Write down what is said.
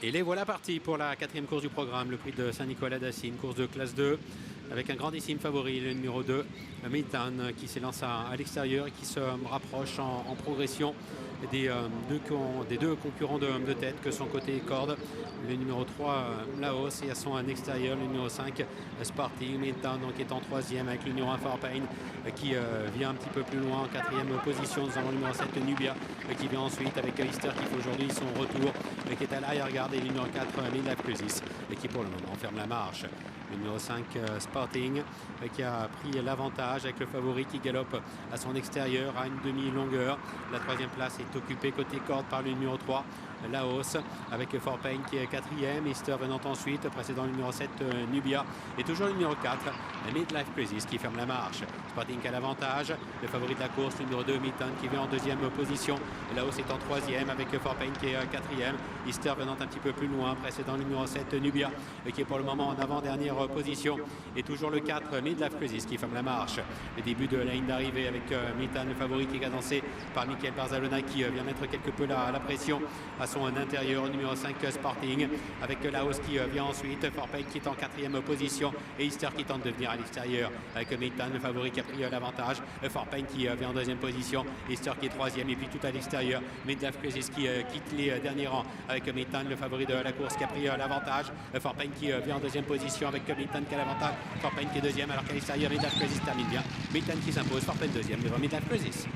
Et les voilà partis pour la quatrième course du programme, le prix de Saint-Nicolas d'Assy, une course de classe 2 avec un grandissime favori, le numéro 2, Milton, qui s'élance à l'extérieur et qui se rapproche en progression des deux concurrents de tête que sont côté corde. Le numéro 3, Laos, et à son extérieur, le numéro 5, Sporting. Milton donc, est en troisième avec le numéro 1, Farpain, qui vient un petit peu plus loin en quatrième position. Nous avons le numéro 7, Nubia, qui vient ensuite avec Easter qui fait aujourd'hui son retour, qui est à l'arrière-garde, et le numéro 4, Midlife Crisis, et qui pour le moment ferme la marche. Le numéro 5, Sporting, qui a pris l'avantage avec le favori qui galope à son extérieur à une demi-longueur. La troisième place est occupée côté corde par le numéro 3, Laos, avec Forpain qui est quatrième, Easter venant ensuite, précédant le numéro 7, Nubia, et toujours le numéro 4, Midlife Crisis, qui ferme la marche. Sporting qui a l'avantage, le favori de la course, le numéro 2, Milton, qui vient en deuxième position. Laos est en troisième avec Forpain qui est quatrième, Easter venant un petit peu plus loin, précédant le numéro 7, Nubia, qui est pour le moment en avant-dernière position, et toujours le 4, Midlife Crisis, qui ferme la marche. Le début de la ligne d'arrivée avec Milton, le favori qui est cadencé par Michael Barzalona, qui vient mettre quelque peu la pression à son intérieur. Numéro 5, Sporting, avec Laos qui vient ensuite, Forpain qui est en quatrième position, et Easter qui tente de venir à l'extérieur avec Milton, le favori qui a pris l'avantage. Forpain qui vient en deuxième position, Easter qui est troisième, et puis tout à l'extérieur, Midlife Crisis qui quitte les derniers rangs avec Milton, le favori de la course, qui a pris l'avantage. Forpain qui vient en deuxième position avec Milton qui a l'avantage. Forpain qui est deuxième, alors qu'à l'extérieur, Midlife Crisis termine bien. Milton qui s'impose, Forpain deuxième devant Midlife Crisis.